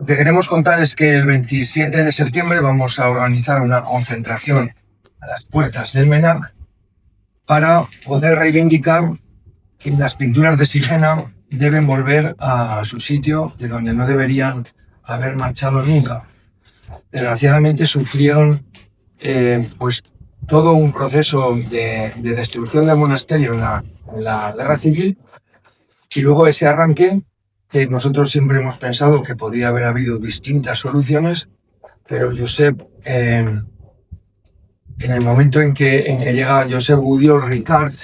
que queremos contar es que el 27 de septiembre vamos a organizar una concentración a las puertas del MENAC para poder reivindicar que las pinturas de Sigena deben volver a su sitio de donde no deberían haber marchado nunca. Desgraciadamente sufrieron pues todo un proceso de destrucción del monasterio en la guerra civil, y luego ese arranque que nosotros siempre hemos pensado que podría haber habido distintas soluciones, pero Josep, en el momento en que llega Josep Gudiol Ricart,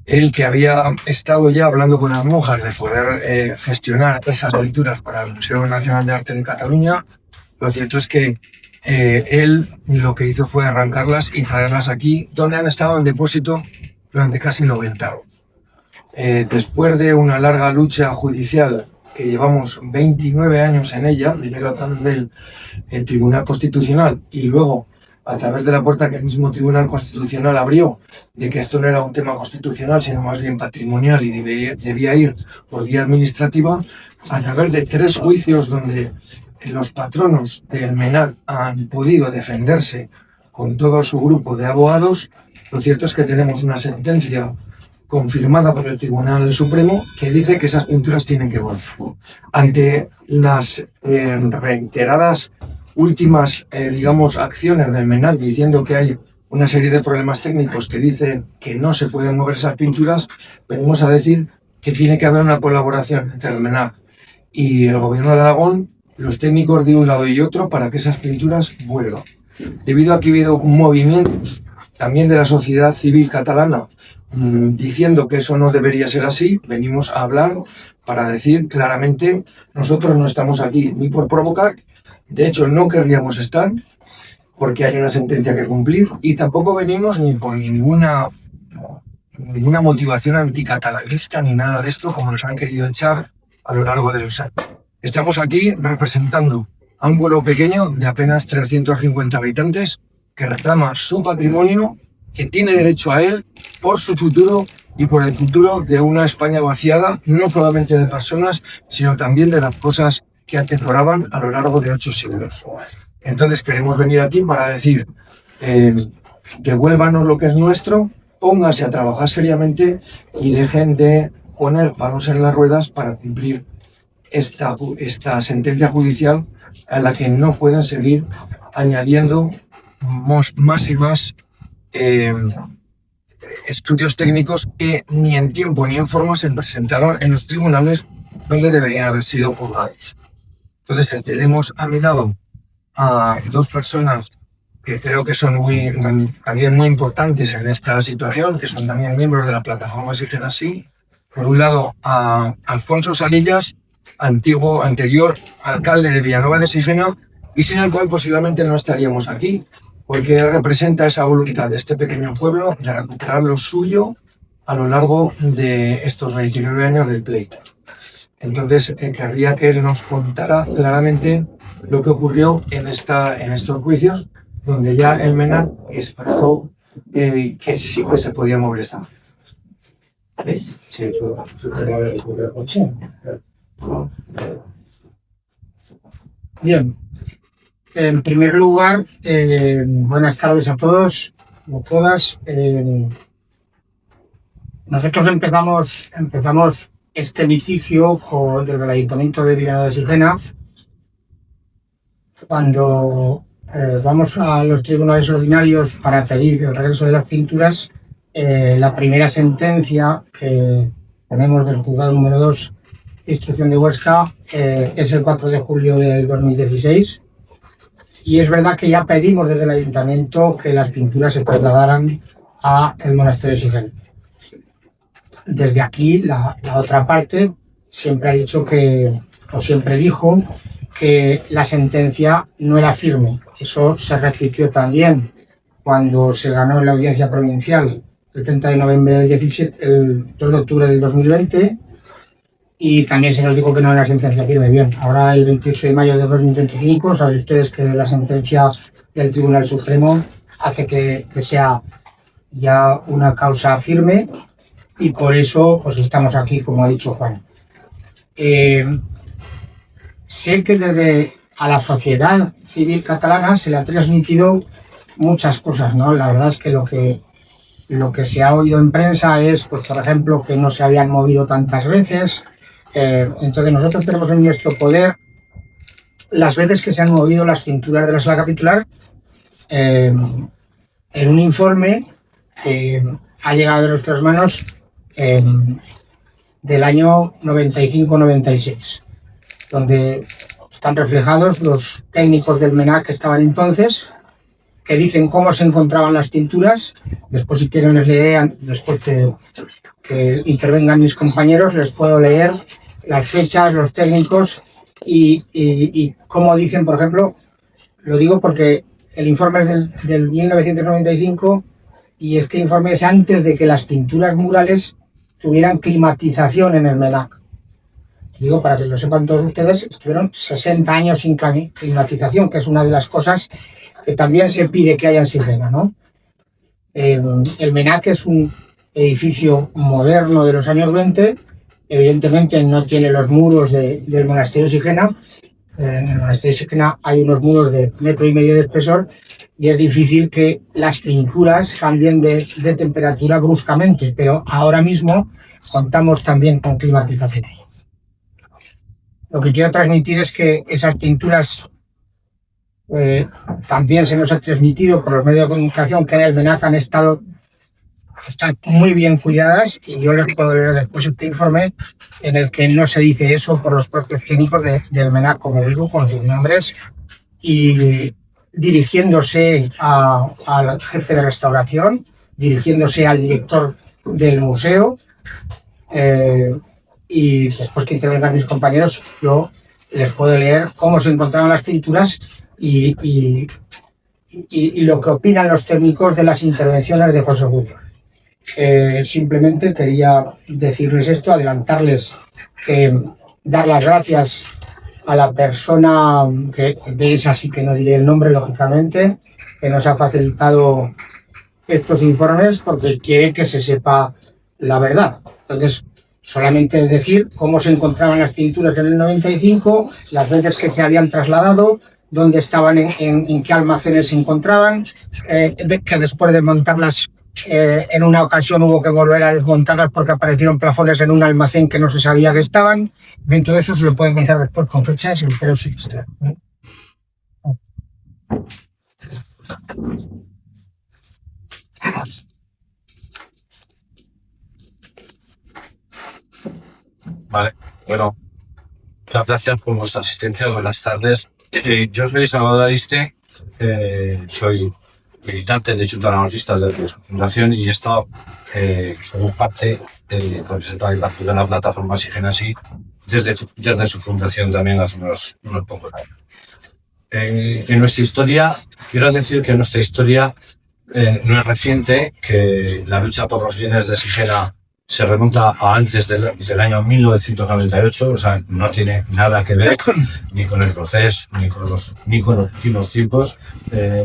él que había estado ya hablando con las monjas de poder gestionar esas pinturas para el Museo Nacional de Arte de Cataluña, lo cierto es que él lo que hizo fue arrancarlas y traerlas aquí, donde han estado en depósito durante casi 90 años. Después de una larga lucha judicial que llevamos 29 años en ella, primero a través del Tribunal Constitucional y luego a través de la puerta que el mismo Tribunal Constitucional abrió, de que esto no era un tema constitucional, sino más bien patrimonial y debía ir por vía administrativa, a través de 3 juicios donde los patronos del MENAC han podido defenderse con todo su grupo de abogados. Lo cierto es que tenemos una sentencia confirmada por el Tribunal Supremo que dice que esas pinturas tienen que volver. Ante las reiteradas últimas, acciones del MENAC diciendo que hay una serie de problemas técnicos que dicen que no se pueden mover esas pinturas, venimos a decir que tiene que haber una colaboración entre el MENAC y el Gobierno de Aragón, los técnicos de un lado y otro, para que esas pinturas vuelvan. Debido a que ha habido movimientos también de la sociedad civil catalana diciendo que eso no debería ser así, venimos a hablar para decir claramente: nosotros no estamos aquí ni por provocar, de hecho no querríamos estar porque hay una sentencia que cumplir, y tampoco venimos ni por ninguna motivación anticatalanista ni nada de esto, como nos han querido echar a lo largo de los años. Estamos aquí representando a un pueblo pequeño de apenas 350 habitantes que reclama su patrimonio, que tiene derecho a él por su futuro y por el futuro de una España vaciada, no solamente de personas, sino también de las cosas que atesoraban a lo largo de 8 siglos. Entonces queremos venir aquí para decir: devuélvanos lo que es nuestro, pónganse a trabajar seriamente y dejen de poner palos en las ruedas para cumplir esta sentencia judicial a la que no pueden seguir añadiendo más y más estudios técnicos que ni en tiempo ni en forma se presentaron en los tribunales donde deberían haber sido juzgados. Entonces tenemos a mi lado a 2 personas que creo que son también muy importantes en esta situación, que son también miembros de la plataforma Sigena Sí. Por un lado, a Alfonso Salillas, anterior alcalde de Vilanova de Sigena, y sin el cual posiblemente no estaríamos aquí, porque él representa esa voluntad de este pequeño pueblo de recuperar lo suyo a lo largo de estos 29 años del pleito. Entonces, querría que él nos contara claramente lo que ocurrió en estos juicios, donde ya el MENAC expresó que sí que se podía mover esta. ¿Ves? Sí, Bien. En primer lugar, buenas tardes a todos y a todas. Nosotros empezamos este litigio desde el Ayuntamiento de Vilanova de Sigena cuando vamos a los tribunales ordinarios para pedir el regreso de las pinturas. La primera sentencia que tenemos del juzgado número 2 de instrucción de Huesca es el 4 de julio del 2016. Y es verdad que ya pedimos desde el ayuntamiento que las pinturas se trasladaran al monasterio de Sigena. Desde aquí, la otra parte siempre ha dicho siempre dijo que la sentencia no era firme. Eso se repitió también cuando se ganó en la audiencia provincial el 30 de noviembre del 17, el 2 de octubre del 2020, y también se nos dijo que no era sentencia firme. Bien, ahora el 28 de mayo de 2025, saben ustedes que la sentencia del Tribunal Supremo hace que sea ya una causa firme, y por eso pues estamos aquí, como ha dicho Juan. sé que desde a la sociedad civil catalana se le ha transmitido muchas cosas, ¿no? La verdad es que lo que se ha oído en prensa es, pues, por ejemplo, que no se habían movido tantas veces. Entonces nosotros tenemos en nuestro poder las veces que se han movido las cinturas de la sala capitular en un informe que ha llegado a nuestras manos del año 95-96, donde están reflejados los técnicos del MENAC que estaban entonces, que dicen cómo se encontraban las pinturas. Después, si quieren, les leeré, después que intervengan mis compañeros, les puedo leer las fechas, los técnicos y cómo dicen, por ejemplo, lo digo porque el informe es del 1995 y este informe es antes de que las pinturas murales tuvieran climatización en el MENAC. Digo, para que lo sepan todos ustedes, estuvieron 60 años sin climatización, que es una de las cosas que también se pide que haya en Sigena, ¿no? El MENAC es un edificio moderno de los años 20, evidentemente no tiene los muros del monasterio de Sigena. En el monasterio de Sigena hay unos muros de 1,5 metros de espesor y es difícil que las pinturas cambien de temperatura bruscamente, pero ahora mismo contamos también con climatización. Lo que quiero transmitir es que esas pinturas también se nos ha transmitido por los medios de comunicación que en el MENAC están muy bien cuidadas, y yo les puedo leer después este informe en el que no se dice eso por los propios técnicos del MENAC, como digo, con sus nombres, y dirigiéndose al jefe de restauración, dirigiéndose al director del museo, y después que intervengan mis compañeros, yo les puedo leer cómo se encontraban las pinturas y lo que opinan los técnicos de las intervenciones de José Gutiérrez. Simplemente quería decirles esto, adelantarles que dar las gracias a la persona, que de esa sí que no diré el nombre, lógicamente, que nos ha facilitado estos informes porque quiere que se sepa la verdad. Entonces, solamente es decir cómo se encontraban las pinturas en el 95, las veces que se habían trasladado, dónde estaban, en qué almacenes se encontraban, que después de montarlas en una ocasión hubo que volver a desmontarlas porque aparecieron plafones en un almacén que no se sabía que estaban. Bien, todo eso se lo pueden contar después con fechas, pero sí. Vale, bueno, muchas gracias por vuestra asistencia. Buenas tardes. Yo soy Salvador Ariste, soy militante de Junta Anarquista desde su fundación y he estado como parte de la plataforma Sigena Sí desde su fundación también hace unos pocos años. En nuestra historia, quiero decir que nuestra historia no es reciente, que la lucha por los bienes de Sigena se remonta a antes del año 1998, o sea, no tiene nada que ver ni con el proceso, ni con los últimos tiempos.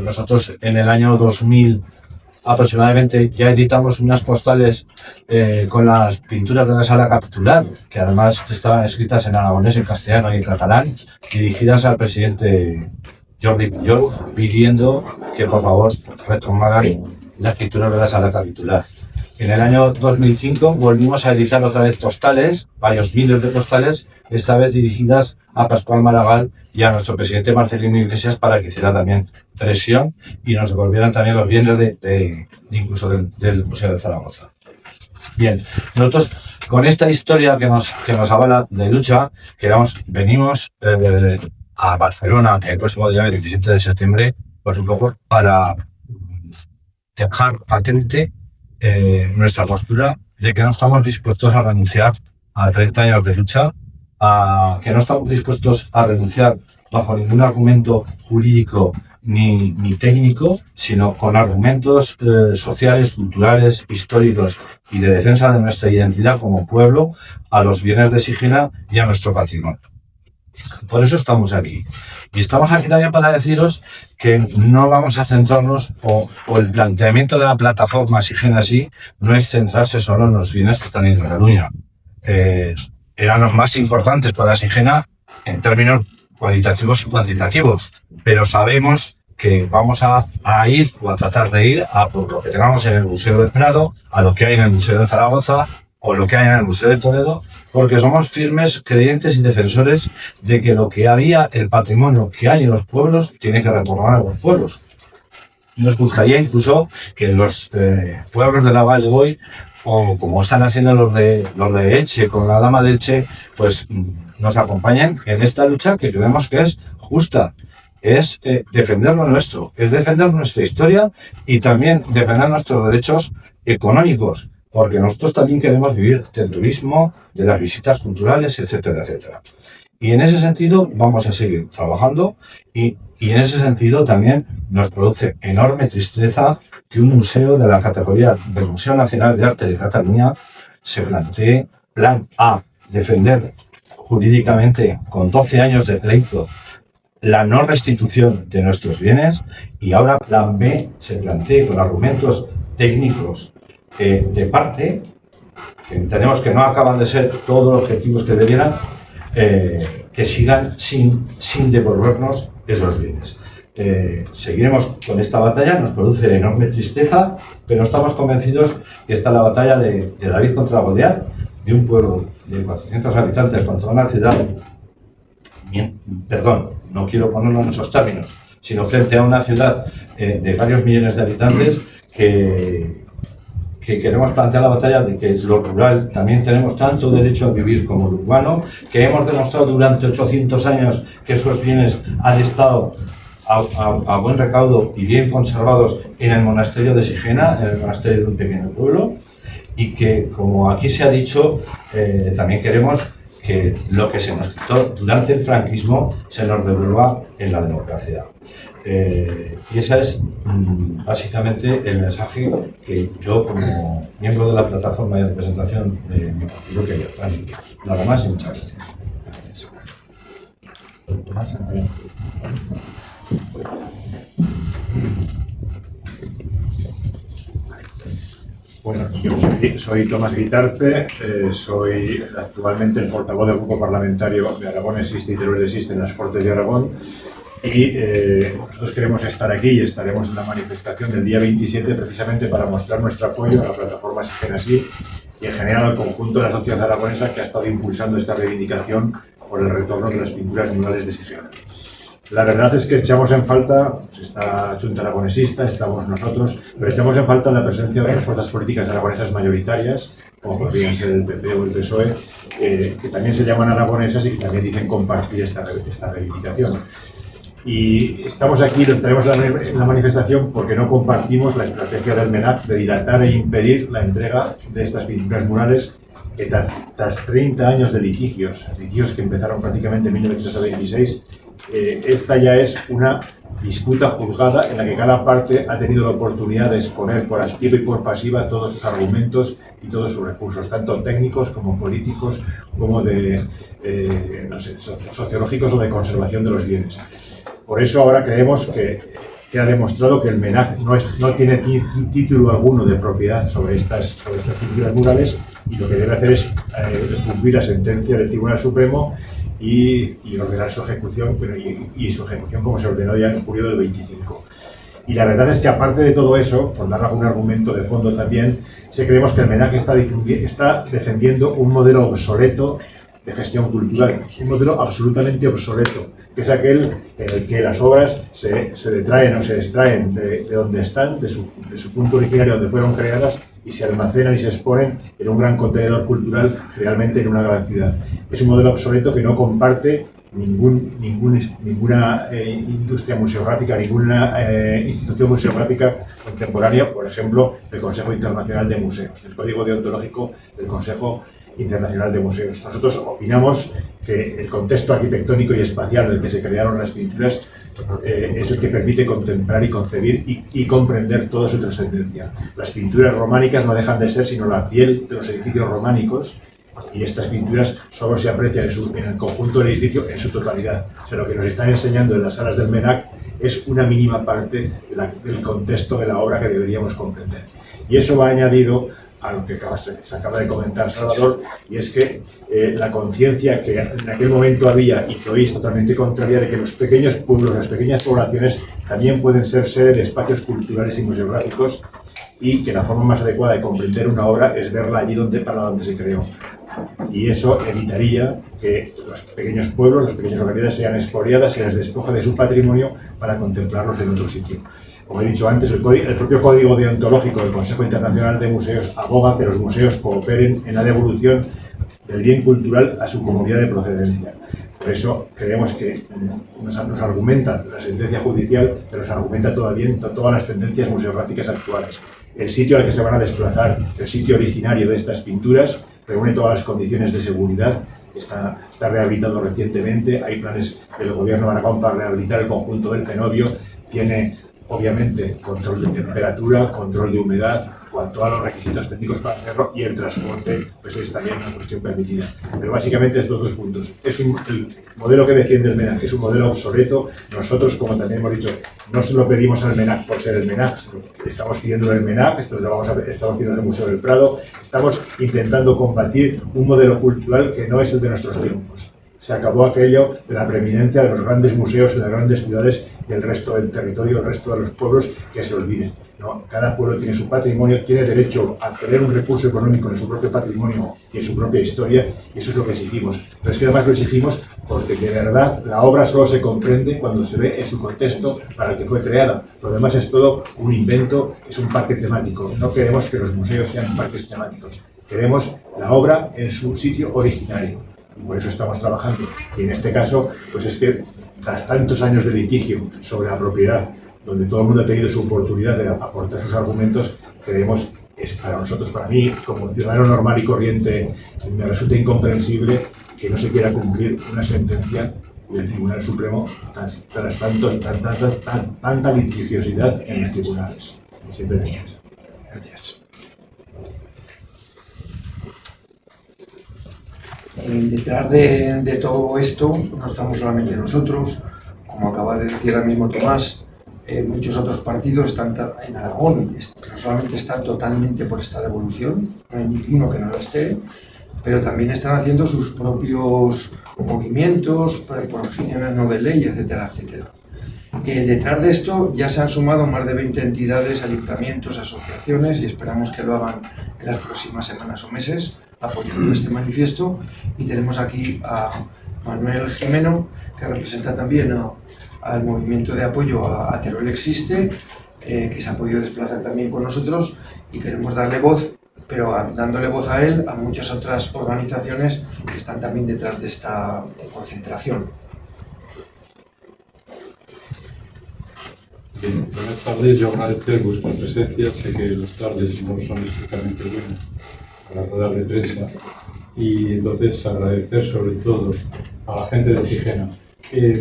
Nosotros en el año 2000 aproximadamente ya editamos unas postales con las pinturas de la sala capitular, que además estaban escritas en aragonés, en castellano y en catalán, dirigidas al presidente Jordi Pujol, pidiendo que por favor retomaran las pinturas de la sala capitular. En el año 2005 volvimos a editar otra vez postales, varios miles de postales, esta vez dirigidas a Pascual Maragall y a nuestro presidente Marcelino Iglesias para que hiciera también presión y nos devolvieran también los bienes incluso del Museo de Zaragoza. Bien, nosotros con esta historia que nos habla de lucha, venimos a Barcelona el próximo día, el 17 de septiembre, pues un poco para dejar patente nuestra postura de que no estamos dispuestos a renunciar a 30 años de lucha, que no estamos dispuestos a renunciar bajo ningún argumento jurídico ni técnico, sino con argumentos sociales, culturales, históricos y de defensa de nuestra identidad como pueblo, a los bienes de Sigena y a nuestro patrimonio. Por eso estamos aquí. Y estamos aquí también para deciros que no vamos a centrarnos, o el planteamiento de la plataforma Sigena Sí no es centrarse solo en los bienes que están en Cataluña. Eran los más importantes para Sigena, en términos cualitativos y cuantitativos, pero sabemos que vamos a ir o a tratar de ir a por lo que tengamos en el Museo del Prado, a lo que hay en el Museo de Zaragoza o lo que hay en el Museo de Toledo, porque somos firmes creyentes y defensores de que lo que había, el patrimonio que hay en los pueblos, tiene que retornar a los pueblos. Nos gustaría incluso que los pueblos de la Valle hoy, o como están haciendo los de Elche, con la Dama de Elche, pues nos acompañen en esta lucha que creemos que es justa. Es defender lo nuestro, es defender nuestra historia y también defender nuestros derechos económicos, porque nosotros también queremos vivir del turismo, de las visitas culturales, etcétera, etcétera. Y en ese sentido vamos a seguir trabajando y en ese sentido también nos produce enorme tristeza que un museo de la categoría del Museo Nacional de Arte de Cataluña se plantee plan A, defender jurídicamente con 12 años de pleito la no restitución de nuestros bienes, y ahora plan B se plantee con argumentos técnicos de parte, que entendemos que no acaban de ser todos los objetivos que debieran, que sigan sin devolvernos esos bienes. Seguiremos con esta batalla, nos produce enorme tristeza, pero estamos convencidos que está la batalla de David contra Goliat, de un pueblo de 400 habitantes contra una ciudad, no quiero ponerlo en esos términos, sino frente a una ciudad de varios millones de habitantes que queremos plantear la batalla de que lo rural también tenemos tanto derecho a vivir como lo urbano, que hemos demostrado durante 800 años que esos bienes han estado a buen recaudo y bien conservados en el monasterio de Sigena, en el monasterio de un pequeño pueblo, y que, como aquí se ha dicho, también queremos que lo que se nos quitó durante el franquismo se nos devuelva en la democracia. Y ese es básicamente el mensaje que yo, como miembro de la plataforma de representación de mi partido, quería transmitir. Nada más y muchas gracias. Bueno, yo soy Tomás Guitarte, soy actualmente el portavoz del Grupo Parlamentario de Aragón Existe y Teruel Existe en las Cortes de Aragón, y nosotros queremos estar aquí y estaremos en la manifestación del día 27 precisamente para mostrar nuestro apoyo a la plataforma Sigena Sí y en general al conjunto de la sociedad aragonesa que ha estado impulsando esta reivindicación por el retorno de las pinturas murales de Sigena. La verdad es que echamos en falta, pues esta Junta Aragonesista, estamos nosotros, pero echamos en falta la presencia de otras fuerzas políticas aragonesas mayoritarias, como podrían ser el PP o el PSOE, que también se llaman aragonesas y que también dicen compartir esta reivindicación. Y estamos aquí, lo estaremos en la manifestación porque no compartimos la estrategia del MENAC de dilatar e impedir la entrega de estas pinturas murales que tras 30 años de litigios que empezaron prácticamente en 1926, esta ya es una disputa juzgada en la que cada parte ha tenido la oportunidad de exponer por activa y por pasiva todos sus argumentos y todos sus recursos, tanto técnicos como políticos, como de sociológicos o de conservación de los bienes. Por eso ahora creemos que ha demostrado que el MENAC no tiene título alguno de propiedad sobre estas pinturas murales, y lo que debe hacer es cumplir la sentencia del Tribunal Supremo y ordenar su ejecución, y su ejecución como se ordenó ya en julio del 25. Y la verdad es que, aparte de todo eso, por dar algún argumento de fondo también, creemos que el MENAC está defendiendo un modelo obsoleto de gestión cultural, un modelo absolutamente obsoleto, que es aquel en el que las obras se detraen o se extraen de donde están, de su punto originario donde fueron creadas, y se almacenan y se exponen en un gran contenedor cultural, realmente en una gran ciudad. Es un modelo obsoleto que no comparte ninguna industria museográfica, ninguna institución museográfica contemporánea, por ejemplo, el Consejo Internacional de Museos, el Código Deontológico del Consejo Internacional de Museos. Nosotros opinamos que el contexto arquitectónico y espacial en el que se crearon las pinturas es el que permite contemplar y concebir y comprender toda su trascendencia. Las pinturas románicas no dejan de ser sino la piel de los edificios románicos, y estas pinturas solo se aprecian en el conjunto del edificio en su totalidad. O sea, lo que nos están enseñando en las salas del MENAC es una mínima parte del contexto de la obra que deberíamos comprender. Y eso va añadido a lo que se acaba de comentar Salvador, y es que la conciencia que en aquel momento había y que hoy es totalmente contraria, de que los pequeños pueblos, las pequeñas poblaciones también pueden ser sede de espacios culturales y museográficos, y que la forma más adecuada de comprender una obra es verla allí para donde se creó. Y eso evitaría que los pequeños pueblos, las pequeñas localidades sean expoliadas, se les despoja de su patrimonio para contemplarlos en otro sitio. Como he dicho antes, el propio Código Deontológico del Consejo Internacional de Museos aboga que los museos cooperen en la devolución del bien cultural a su comunidad de procedencia. Por eso creemos que nos argumenta la sentencia judicial, pero nos argumenta todavía todas las tendencias museográficas actuales. El sitio al que se van a desplazar, el sitio originario de estas pinturas, reúne todas las condiciones de seguridad, está rehabilitado recientemente, hay planes del Gobierno de Aragón para rehabilitar el conjunto del cenobio, tiene obviamente control de temperatura, control de humedad, cuanto a los requisitos técnicos para hacerlo, y el transporte pues es también una cuestión permitida. Pero básicamente estos dos puntos. El modelo que defiende el MENAC es un modelo obsoleto. Nosotros, como también hemos dicho, no se lo pedimos al MENAC por ser el MENAC, estamos pidiendo el MENAC, estamos pidiendo el Museo del Prado, estamos intentando combatir un modelo cultural que no es el de nuestros tiempos. Se acabó aquello de la preeminencia de los grandes museos en las grandes ciudades y el resto del territorio, el resto de los pueblos, que se olviden, ¿no? Cada pueblo tiene su patrimonio, tiene derecho a tener un recurso económico en su propio patrimonio y en su propia historia, y eso es lo que exigimos. Pero es que además lo exigimos porque de verdad la obra solo se comprende cuando se ve en su contexto para el que fue creada. Lo demás es todo un invento, es un parque temático. No queremos que los museos sean parques temáticos. Queremos la obra en su sitio originario. Y por eso estamos trabajando. Y en este caso, pues es que tras tantos años de litigio sobre la propiedad, donde todo el mundo ha tenido su oportunidad de aportar sus argumentos, creemos, es para nosotros, para mí, como ciudadano normal y corriente, me resulta incomprensible que no se quiera cumplir una sentencia del Tribunal Supremo tras tanta litigiosidad en los tribunales. Simplemente. Gracias. Detrás de todo esto no estamos solamente nosotros, como acaba de decir ahora mismo Tomás, muchos otros partidos están en Aragón, no solamente están totalmente por esta devolución, no hay ninguno que no lo esté, pero también están haciendo sus propios movimientos, proposiciones no de ley, etcétera, etcétera. Detrás de esto ya se han sumado más de 20 entidades, ayuntamientos, asociaciones, y esperamos que lo hagan en las próximas semanas o meses, apoyando este manifiesto. Y tenemos aquí a Manuel Jimeno, que representa también al movimiento de apoyo a Teruel Existe, que se ha podido desplazar también con nosotros, y queremos darle voz, pero dándole voz a él, a muchas otras organizaciones que están también detrás de esta concentración. Bien, buenas tardes. Yo agradecer vuestra presencia. Sé que las tardes no son especialmente buenas para ruedas de prensa, y entonces agradecer sobre todo a la gente de Sigena.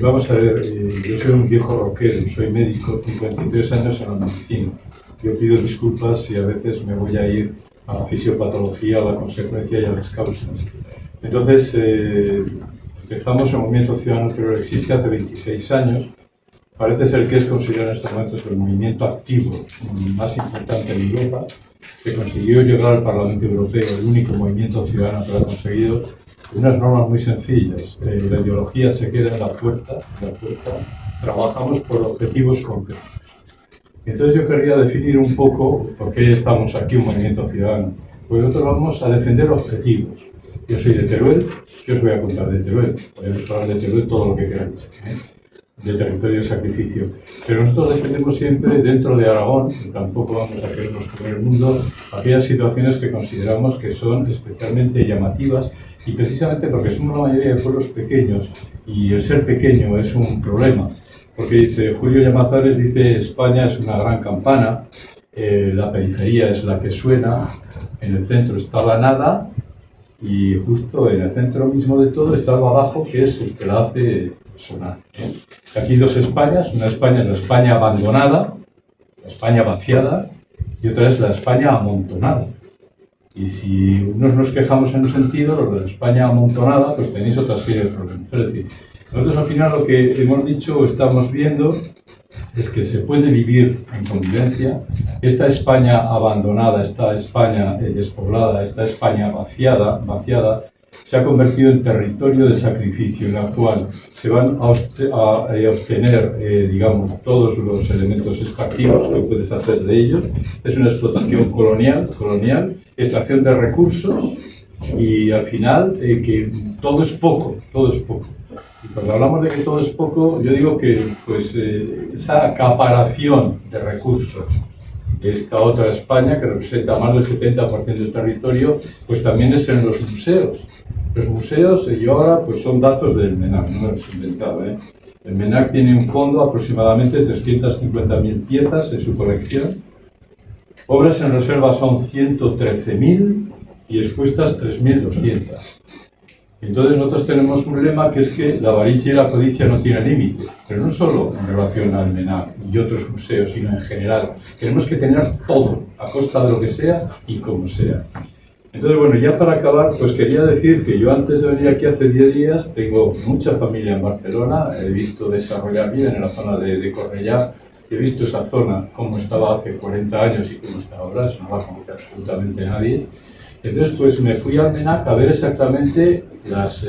Vamos a ver, yo soy un viejo rockero, soy médico, 53 años en la medicina. Yo pido disculpas si a veces me voy a ir a la fisiopatología, a la consecuencia y a las causas. Entonces, empezamos el Movimiento Ciudadano Teruel Existe hace 26 años. Parece ser que es considerado en estos momentos el movimiento activo más importante en Europa, que consiguió llegar al Parlamento Europeo, el único movimiento ciudadano que lo ha conseguido, unas normas muy sencillas. La ideología se queda en la puerta, trabajamos por objetivos concretos. Entonces yo querría definir un poco por qué estamos aquí, un movimiento ciudadano. Pues nosotros vamos a defender objetivos. Yo soy de Teruel, ¿qué os voy a contar de Teruel? Podemos hablar de Teruel todo lo que queráis, de territorio de sacrificio. Pero nosotros defendemos siempre dentro de Aragón, y tampoco vamos a querernos comer el mundo, aquellas situaciones que consideramos que son especialmente llamativas, y precisamente porque somos la mayoría de pueblos pequeños, y el ser pequeño es un problema. Porque dice, Julio Llamazares dice, España es una gran campana, la periferia es la que suena, en el centro está la nada, y justo en el centro mismo de todo está algo abajo que es el que la hace sonar. Aquí dos Españas, una España es la España abandonada, la España vaciada, y otra es la España amontonada. Y si unos nos quejamos en un sentido, los de la España amontonada, pues tenéis otra serie de problemas. Es decir, nosotros al final lo que hemos dicho o estamos viendo es que se puede vivir en convivencia. Esta España abandonada, esta España despoblada, esta España vaciada, se ha convertido en territorio de sacrificio en la cual se van a obtener, digamos, todos los elementos extractivos que puedes hacer de ellos. Es una explotación colonial, extracción de recursos y al final que todo es poco. Y cuando hablamos de que todo es poco, yo digo que pues, esa acaparación de recursos, esta otra España que representa más del 70% del territorio, pues también es en los museos. Los museos, y ahora pues son datos del MENAC, no me los he inventado. El MENAC tiene un fondo aproximadamente 350.000 piezas en su colección. Obras en reserva son 113.000 y expuestas 3.200. Entonces nosotros tenemos un lema que es que la avaricia y la codicia no tienen límite, pero no solo en relación al MENAC y otros museos, sino en general. Tenemos que tener todo, a costa de lo que sea y como sea. Entonces, bueno, ya para acabar, pues quería decir que yo antes de venir aquí hace 10 días tengo mucha familia en Barcelona, he visto desarrollar bien en la zona de Cornellà, he visto esa zona como estaba hace 40 años y cómo está ahora, eso no la conoce absolutamente nadie. Entonces, pues me fui al MENAC a ver exactamente las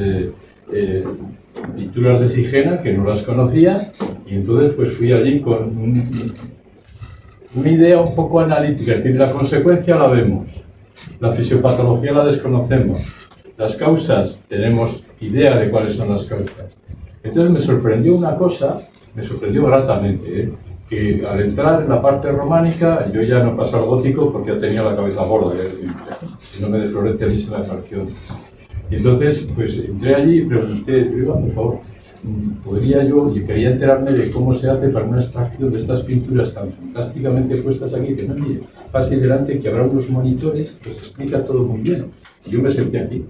pinturas de Sigena, que no las conocía, y entonces pues fui allí con una idea un poco analítica, es decir, la consecuencia la vemos, la fisiopatología la desconocemos, las causas tenemos idea de cuáles son las causas. Entonces me sorprendió una cosa, me sorprendió gratamente, que al entrar en la parte románica, yo ya no pasé al gótico porque ya tenía la cabeza gorda, si no me de Florencia a mí se me apareció. Y entonces, pues entré allí y pregunté, oiga, por favor, ¿podría yo quería enterarme de cómo se hace para una extracción de estas pinturas tan fantásticamente puestas aquí, que no mire, pase delante que habrá unos monitores que os explica todo muy bien. Y yo me senté aquí,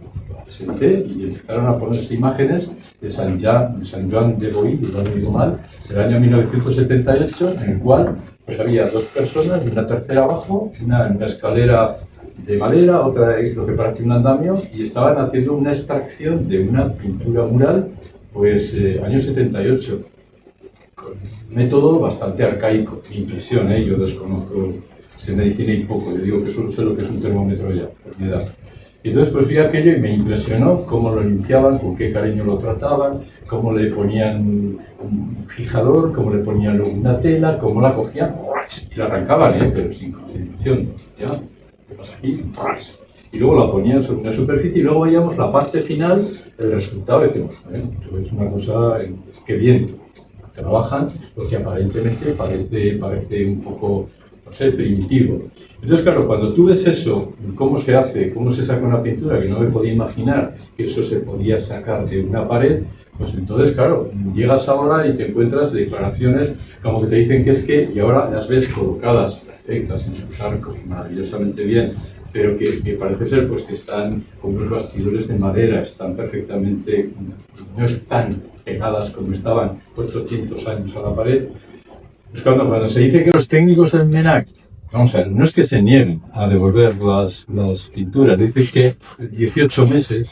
me senté y empezaron a ponerse imágenes de San Joan de Boí, si no lo digo mal, del año 1978, en el cual pues había dos personas y una tercera abajo, una en una escalera de madera, otra es lo que parece un andamio, y estaban haciendo una extracción de una pintura mural, pues año 78, con un método bastante arcaico. Mi impresión, yo desconozco, sé medicina y poco, yo digo que solo sé lo que es un termómetro ya, por mi edad. Y entonces pues vi aquello y me impresionó cómo lo limpiaban, con qué cariño lo trataban, cómo le ponían un fijador, cómo le ponían luego una tela, cómo la cogían y la arrancaban, pero sin concentración, ¿ya? ¿Qué pasa aquí? Y luego la ponían sobre una superficie y luego veíamos la parte final, el resultado, y decimos, es una cosa que bien trabajan, lo que aparentemente parece un poco, no sé, primitivo. Entonces, claro, cuando tú ves eso, cómo se hace, cómo se saca una pintura, que no me podía imaginar que eso se podía sacar de una pared, pues entonces, claro, llegas ahora y te encuentras declaraciones como que te dicen que es que, y ahora las ves colocadas perfectas en sus arcos, maravillosamente bien, pero que parece ser pues que están con unos bastidores de madera, están perfectamente, no están pegadas como estaban 400 años a la pared. Pues cuando se dice que los técnicos del MENAC, vamos a ver, no es que se nieguen a devolver las pinturas, dice que 18 meses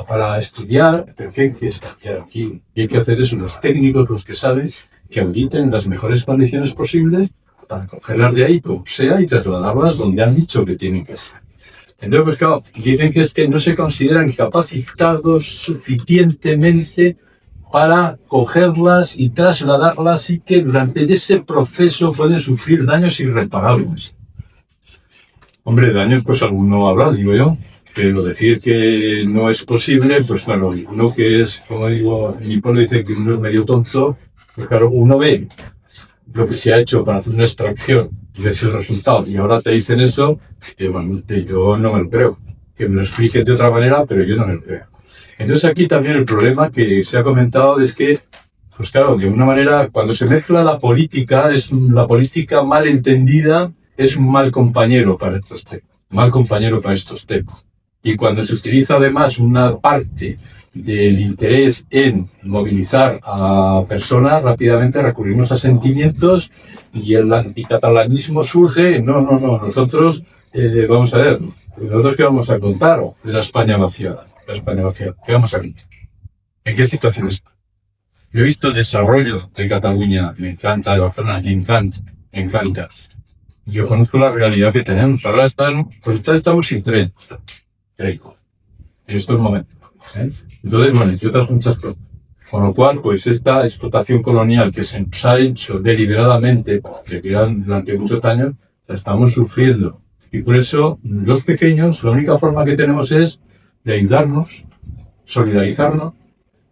para estudiar, pero ¿qué hay que estudiar aquí? Y hay que hacer eso, los técnicos, los que saben, que auditen las mejores condiciones posibles para cogerlas de ahí como sea y trasladarlas donde han dicho que tienen que estar. Entonces, pues claro, dicen que es que no se consideran capacitados suficientemente para cogerlas y trasladarlas y que durante ese proceso pueden sufrir daños irreparables. Hombre, daños pues alguno habrá, digo yo, pero decir que no es posible, pues claro, uno que es, como digo, mi pueblo dice que uno es medio tonto, pues claro, uno ve lo que se ha hecho para hacer una extracción y ves el resultado y ahora te dicen eso, que bueno, yo no me lo creo, que me lo expliquen de otra manera, pero yo no me lo creo. Entonces aquí también el problema que se ha comentado es que, pues claro, de una manera, cuando se mezcla la política mal entendida es un mal compañero para estos temas. Y cuando se utiliza además una parte del interés en movilizar a personas, rápidamente recurrimos a sentimientos y el anticatalanismo surge. No, nosotros, vamos a ver, nosotros qué vamos a contar de la España vaciada. ¿Qué vamos a decir? ¿En qué situación está? Yo he visto el desarrollo de Cataluña, me encanta, de Barcelona, me encanta. Yo conozco la realidad que tenemos. Ahora estamos sin tren, creo, en estos momentos. Entonces, bueno, y otras muchas cosas. Con lo cual, pues esta explotación colonial que se nos ha hecho deliberadamente, que quedan durante muchos años, la estamos sufriendo. Y por eso, los pequeños, la única forma que tenemos es de ayudarnos, solidarizarnos,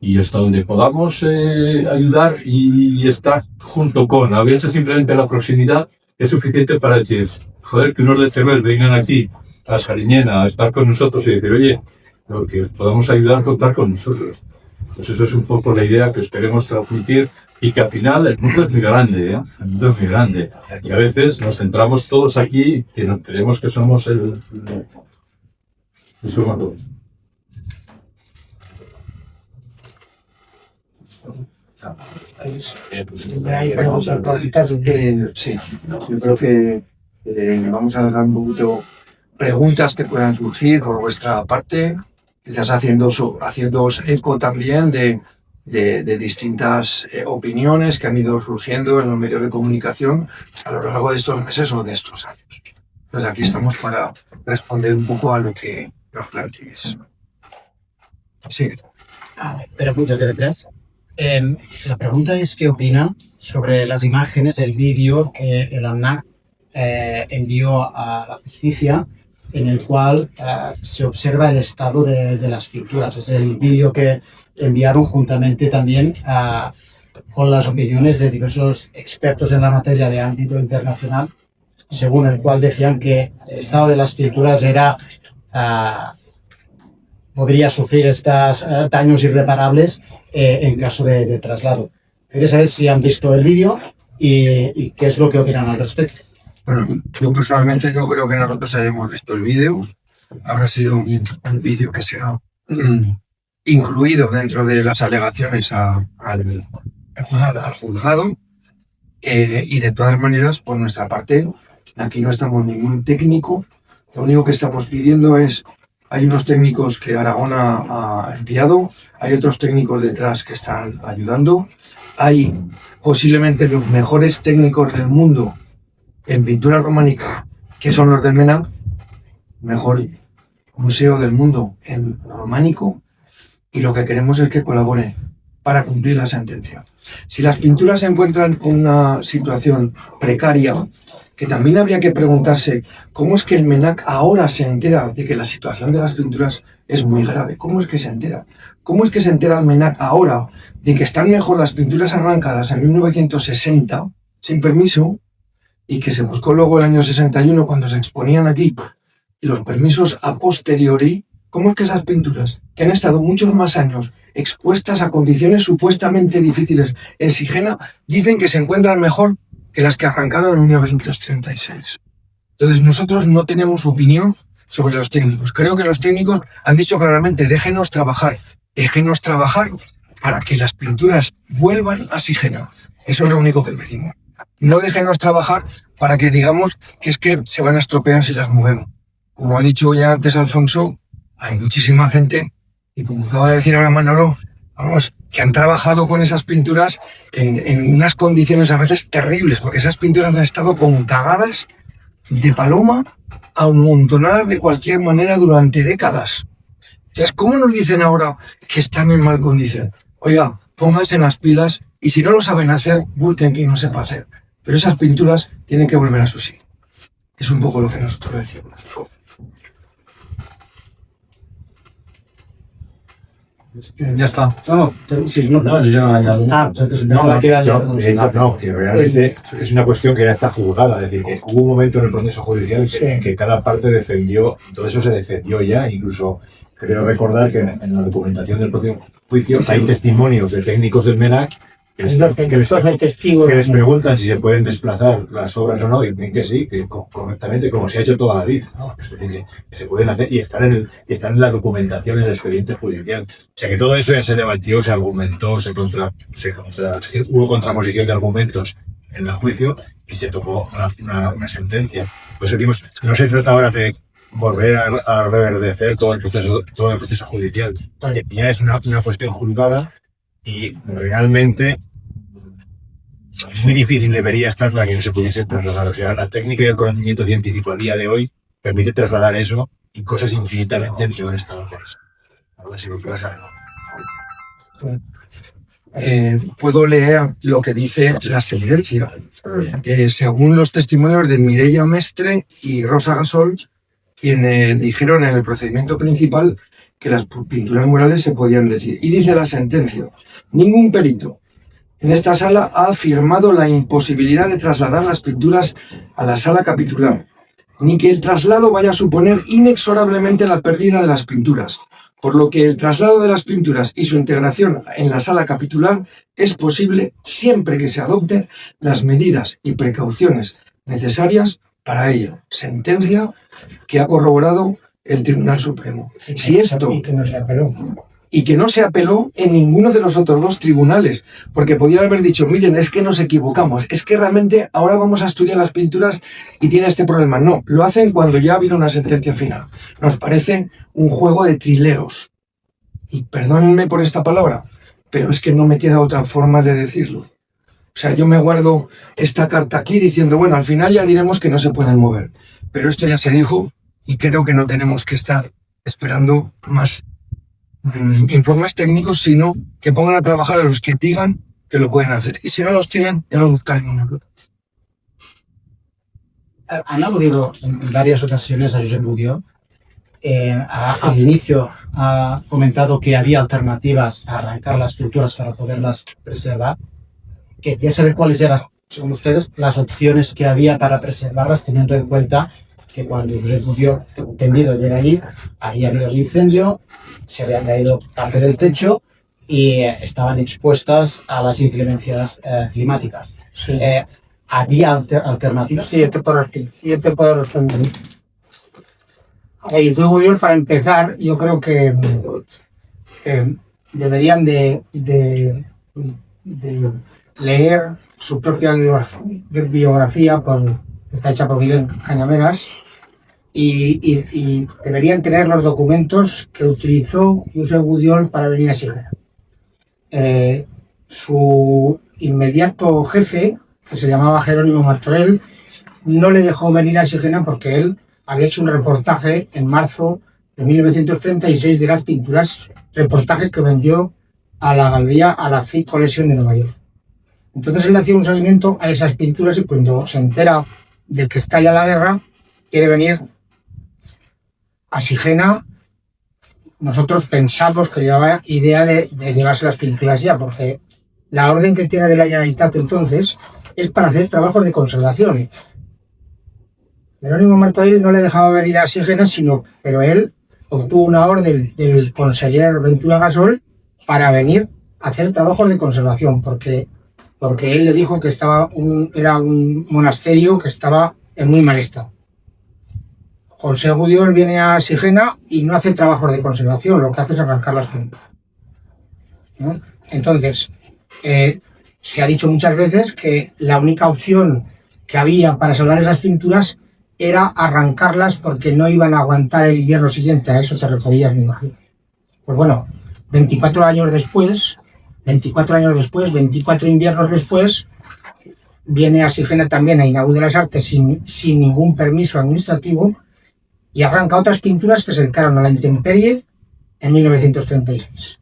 y hasta donde podamos ayudar y estar junto con, a veces simplemente la proximidad, es suficiente para que, joder, que unos de Teruel vengan aquí a Sariñena a estar con nosotros y decir, oye, lo que podamos ayudar a contar con nosotros. Pues eso es un poco la idea que esperemos transmitir y que al final el mundo es muy grande, ¿eh? El mundo es muy grande. Y a veces nos centramos todos aquí y nos creemos que somos el somos todos. Sí, yo creo que vamos a dar un poquito preguntas que puedan surgir por vuestra parte, quizás haciéndoos eco también de distintas opiniones que han ido surgiendo en los medios de comunicación a lo largo de estos meses o de estos años. Entonces aquí estamos para responder un poco a lo que nos planteéis. Sí. Pregunta de detrás. La pregunta es qué opina sobre las imágenes, el vídeo que el ANAC envió a la justicia, en el cual se observa el estado de las pinturas. Es el vídeo que enviaron juntamente también con las opiniones de diversos expertos en la materia de ámbito internacional, según el cual decían que el estado de las pinturas era podría sufrir estos daños irreparables en caso de traslado. Quería saber si han visto el vídeo y qué es lo que opinan al respecto. Bueno, yo personalmente no creo que nosotros hayamos visto el vídeo. Habrá sido un vídeo que se ha incluido dentro de las alegaciones al juzgado. Y de todas maneras, por nuestra parte, aquí no estamos ningún técnico. Lo único que estamos pidiendo es, hay unos técnicos que Aragón ha enviado, hay otros técnicos detrás que están ayudando, hay posiblemente los mejores técnicos del mundo en pintura románica, que son los del MENAC, mejor museo del mundo en románico, y lo que queremos es que colaboren para cumplir la sentencia. Si las pinturas se encuentran en una situación precaria, que también habría que preguntarse cómo es que el MENAC ahora se entera de que la situación de las pinturas es muy grave. ¿Cómo es que se entera? ¿Cómo es que se entera el MENAC ahora de que están mejor las pinturas arrancadas en 1960, sin permiso, y que se buscó luego el año 61 cuando se exponían aquí, y los permisos a posteriori? ¿Cómo es que esas pinturas, que han estado muchos más años expuestas a condiciones supuestamente difíciles en Sigena, dicen que se encuentran mejor que las que arrancaron en 1936? Entonces nosotros no tenemos opinión sobre los técnicos. Creo que los técnicos han dicho claramente, déjenos trabajar para que las pinturas vuelvan a Sigena. Eso es lo único que decimos. No déjenos trabajar para que digamos que es que se van a estropear si las movemos. Como ha dicho ya antes Alfonso, hay muchísima gente, y como acaba de decir ahora Manolo, vamos, que han trabajado con esas pinturas en unas condiciones a veces terribles, porque esas pinturas han estado con cagadas de paloma amontonadas de cualquier manera durante décadas. Entonces, ¿cómo nos dicen ahora que están en mal condición? Oiga, pónganse en las pilas, y si no lo saben hacer, busquen quien no sepa hacer. Pero esas pinturas tienen que volver a su sitio. Es un poco lo que nosotros decimos. Ya está. Que realmente es una cuestión que ya está juzgada. Es decir, que hubo un momento en el proceso judicial que cada parte defendió, todo eso se defendió ya. Incluso creo recordar que en la documentación del propio juicio hay testimonios de técnicos del MENAC que les preguntan si se pueden desplazar las obras o no, y ven que sí, que correctamente, como se ha hecho toda la vida, ¿no? Es decir, que se pueden hacer y están en la documentación en el expediente judicial. O sea que todo eso ya se debatió, se argumentó, hubo contraposición de argumentos en el juicio y se tomó una sentencia. Pues seguimos, no se trata ahora de volver a reverdecer todo el proceso judicial, que ya es una cuestión juzgada. y realmente muy difícil debería estar para que no se pudiese trasladar. O sea, la técnica y el conocimiento científico a día de hoy permite trasladar eso y cosas infinitamente en peor estado que eso. Ahora sí lo que vas a ver. Puedo leer lo que dice la sentencia. Según los testimonios de Mireia Mestre y Rosa Gasol, quienes dijeron en el procedimiento principal que las pinturas murales se podían decir. Y dice la sentencia: ningún perito en esta sala ha afirmado la imposibilidad de trasladar las pinturas a la sala capitular, ni que el traslado vaya a suponer inexorablemente la pérdida de las pinturas, por lo que el traslado de las pinturas y su integración en la sala capitular es posible siempre que se adopten las medidas y precauciones necesarias para ello. Sentencia que ha corroborado el Tribunal Supremo. Si esto... Y que no se apeló en ninguno de los otros dos tribunales, porque podrían haber dicho, miren, es que nos equivocamos, es que realmente ahora vamos a estudiar las pinturas y tiene este problema. No, lo hacen cuando ya ha habido una sentencia final. Nos parece un juego de trileros. Y perdónenme por esta palabra, pero es que no me queda otra forma de decirlo. O sea, yo me guardo esta carta aquí diciendo, bueno, al final ya diremos que no se pueden mover. Pero esto ya se dijo y creo que no tenemos que estar esperando más informes técnicos, sino que pongan a trabajar a los que digan que lo pueden hacer. Y si no los tienen, ya lo buscaremos nosotros. Han aludido en varias ocasiones a Josep Buguió. Al inicio ha comentado que había alternativas a arrancar las pinturas para poderlas preservar. Quería saber cuáles eran, según ustedes, las opciones que había para preservarlas, teniendo en cuenta que cuando Josep Buguió, entendido, llega allí, había habido el incendio, se habían caído parte del techo y estaban expuestas a las inclemencias climáticas. Sí. ¿Había alternativas? Sí, yo te puedo responder. Y Buguió, para empezar, yo creo que deberían de leer su propia biografía, está hecha por Guillem Cañameras, y deberían tener los documentos que utilizó Josep Buguió para venir a Sigena. Su inmediato jefe, que se llamaba Jerónimo Martorell, no le dejó venir a Sigena porque él había hecho un reportaje en marzo de 1936 de las pinturas, reportaje que vendió a la galería, a la Frick Collection de Nueva York. Entonces él hacía un seguimiento a esas pinturas y cuando se entera de que estalla la guerra, quiere venir a Sigena. Nosotros pensamos que llevaba idea de llevarse las pinturas ya, porque la orden que tiene de la Generalitat entonces es para hacer trabajos de conservación. Jerónimo Martorell no le dejaba venir a Sigena, pero él obtuvo una orden del conseller Ventura Gasol para venir a hacer trabajos de conservación, porque él le dijo que era un monasterio que estaba en muy mal estado. José Buguió viene a Sigena y no hace trabajos de conservación, lo que hace es arrancar las pinturas, ¿no? Entonces, se ha dicho muchas veces que la única opción que había para salvar esas pinturas era arrancarlas porque no iban a aguantar el invierno siguiente. A eso te referías, me imagino. Pues bueno, 24 inviernos después, viene a Sigena también a Inaud de las Artes sin ningún permiso administrativo y arranca otras pinturas que se dedicaron a la intemperie en 1936.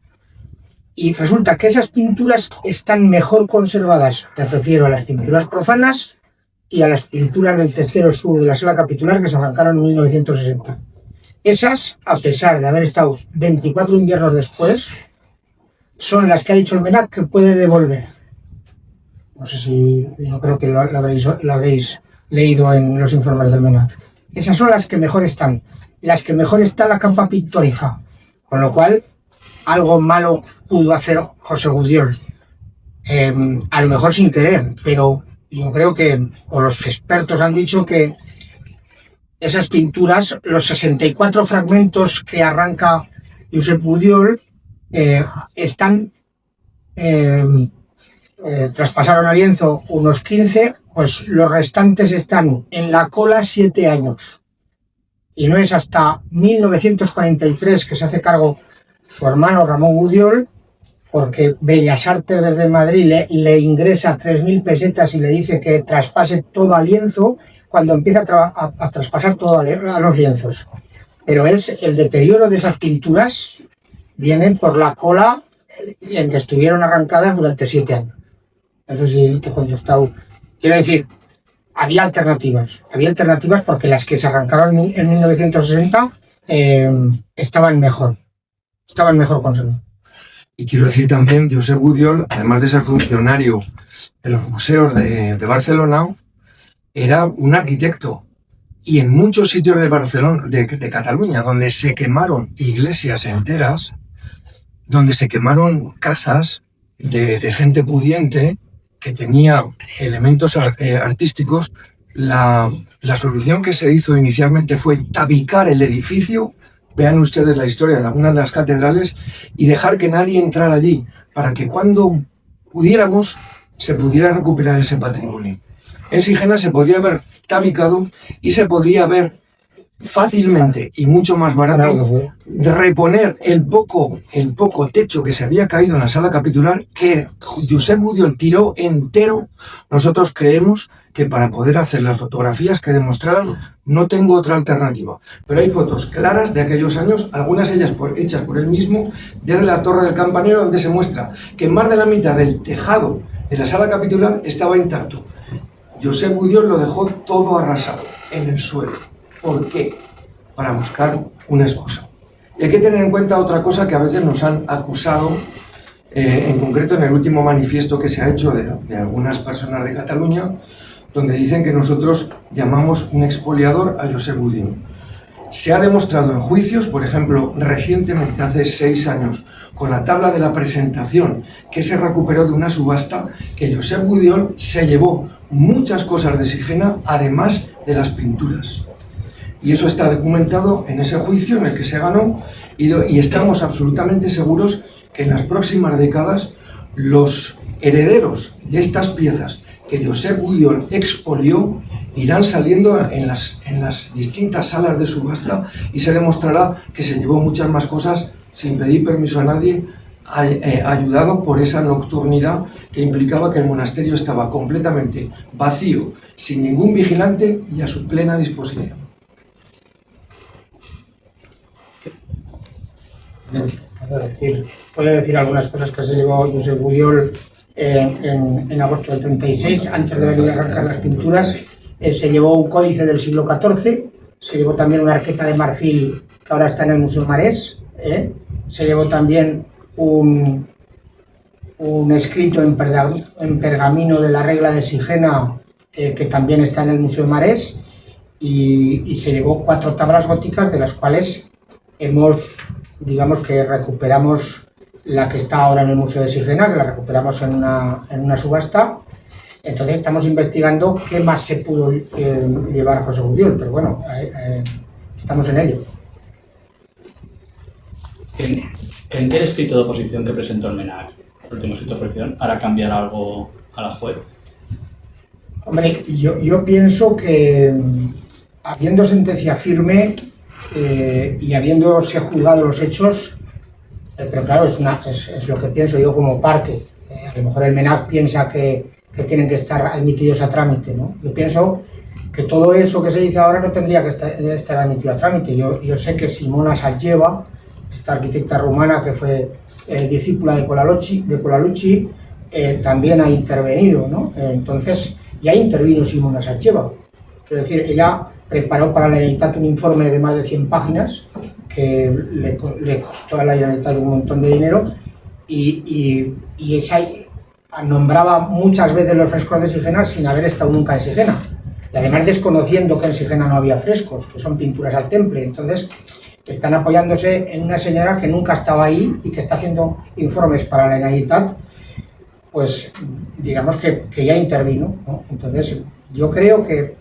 Y resulta que esas pinturas están mejor conservadas, me refiero a las pinturas profanas y a las pinturas del testero sur de la sala capitular que se arrancaron en 1960. Esas, a pesar de haber estado 24 inviernos después, son las que ha dicho el MENAC que puede devolver. No sé si, yo creo que lo habréis leído en los informes del MENAC. Esas son las que mejor están. Las que mejor está la capa pictórica. Con lo cual, algo malo pudo hacer José Buguió. A lo mejor sin querer, pero yo creo que, o los expertos han dicho que esas pinturas, los 64 fragmentos que arranca Josep Buguió, traspasaron a lienzo unos 15, pues los restantes están en la cola 7 años. Y no es hasta 1943 que se hace cargo su hermano Ramón Buguió porque Bellas Artes desde Madrid le ingresa 3.000 pesetas y le dice que traspase todo a lienzo, cuando empieza a traspasar todo a los lienzos. Pero el deterioro de esas pinturas viene por la cola en que estuvieron arrancadas durante 7 años. Eso sí te he contestado. Quiero decir, había alternativas porque las que se arrancaron en 1960 estaban mejor conservadas. Y quiero decir también, Josep Gudiol, además de ser funcionario de los museos de Barcelona, era un arquitecto. Y en muchos sitios de Barcelona, de Cataluña, donde se quemaron iglesias enteras, donde se quemaron casas de gente pudiente que tenía elementos artísticos, la solución que se hizo inicialmente fue tabicar el edificio. Vean ustedes la historia de algunas de las catedrales y dejar que nadie entrara allí para que cuando pudiéramos se pudiera recuperar ese patrimonio. En Sigena se podría haber tabicado y se podría haber fácilmente y mucho más barato reponer el poco techo que se había caído en la sala capitular, que Josep Gudiol tiró entero. Nosotros creemos que para poder hacer las fotografías que demostraran, no tengo otra alternativa. Pero hay fotos claras de aquellos años, algunas hechas por él mismo, desde la Torre del Campanero, donde se muestra que más de la mitad del tejado de la sala capitular estaba intacto. Josep Gudiol lo dejó todo arrasado en el suelo. ¿Por qué? Para buscar una excusa. Y hay que tener en cuenta otra cosa que a veces nos han acusado, en concreto en el último manifiesto que se ha hecho de algunas personas de Cataluña, donde dicen que nosotros llamamos un expoliador a Josep Gudiol. Se ha demostrado en juicios, por ejemplo, recientemente, hace 6 años, con la tabla de la presentación que se recuperó de una subasta, que Josep Gudiol se llevó muchas cosas de Sigena, además de las pinturas. Y eso está documentado en ese juicio en el que se ganó, y estamos absolutamente seguros que en las próximas décadas los herederos de estas piezas que Josep Gudiol expolió irán saliendo en las distintas salas de subasta, y se demostrará que se llevó muchas más cosas sin pedir permiso a nadie, ayudado por esa nocturnidad que implicaba que el monasterio estaba completamente vacío, sin ningún vigilante y a su plena disposición. Puedo decir algunas cosas que se llevó Josep Gudiol en agosto del 36, antes de venir a arrancar las pinturas. Se llevó un códice del siglo XIV, se llevó también una arqueta de marfil que ahora está en el Museo Marés, se llevó también un escrito en pergamino de la regla de Sigena, que también está en el Museo Marés, y se llevó 4 tablas góticas, de las cuales digamos que recuperamos la que está ahora en el Museo de Sigena, que la recuperamos en una subasta. Entonces estamos investigando qué más se pudo llevar José Gudiol, pero bueno, estamos en ello. ¿En el escrito de oposición que presentó el MENAC, el último escrito de oposición, hará cambiar algo a la juez? Hombre, yo pienso que habiendo sentencia firme y habiéndose juzgado los hechos, pero claro, es lo que pienso yo como parte. A lo mejor el MENAC piensa que tienen que estar admitidos a trámite, ¿no? Yo pienso que todo eso que se dice ahora no tendría que estar admitido a trámite. Yo sé que Simona Salleva, esta arquitecta rumana que fue discípula de Colalucci, también ha intervenido, ¿no? Entonces, ya intervino Simona Salleva. Quiero decir, ella preparó para la Generalitat un informe de más de 100 páginas que le costó a la Generalitat un montón de dinero, y esa nombraba muchas veces los frescos de Sigena sin haber estado nunca en Sigena, y además desconociendo que en Sigena no había frescos, que son pinturas al temple. Entonces están apoyándose en una señora que nunca estaba ahí y que está haciendo informes para la Generalitat, pues digamos que ya intervino, ¿no? Entonces yo creo que